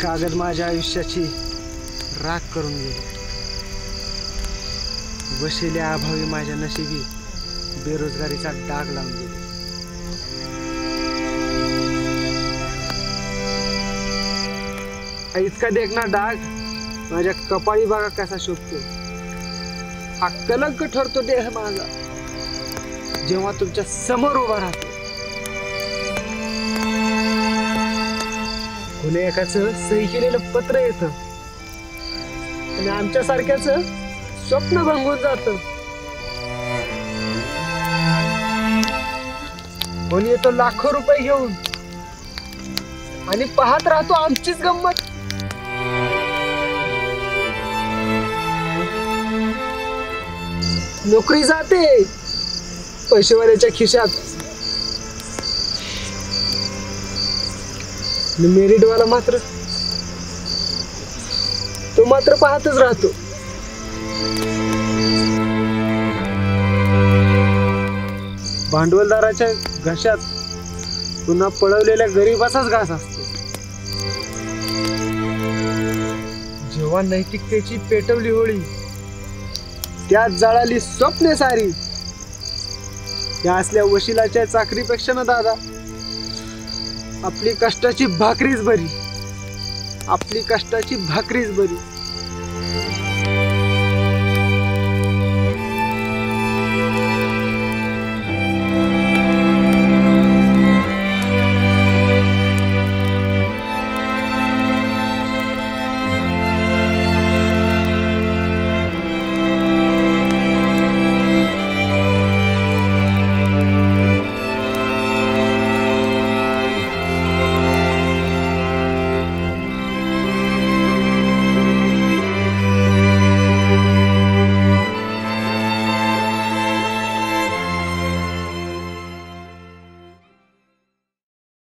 कागद माझ्या आयुष्याची राख करून गेले। वशिल्या अभावी माझ्या नशिबी बेरोजगारीचा डाग लावून गेले। इतका देखना डाग माझ्या कपाळी बघा कसा शोभतो। हा कलंक ठरतो देह माझा जेव्हा तुमच्या समोर उभा राहतो। कोणी एकाचं सही केलेलं पत्र येतं आणि आमच्या सारख्याच स्वप्न भंगून जातं। कोणी येतो लाखो रुपये घेऊन आणि पाहत राहतो आमचीच गंमत। नोकरी जाते पैसेवाल्याच्या खिशात, मेरिटवाला मात्र तो मात्र पाहतच राहतो। भांडवलदाराच्या घशात पुन्हा पळवलेल्या गरीबाचाच घास असतो। जेव्हा नैतिकतेची पेटवली होळी त्यात जळाली स्वप्ने सारी। त्या असल्या वशिलाच्या चाकरीपेक्षा ना दादा आपली कष्टाची भाकरीच बरी, आपली कष्टाची भाकरीच बरी।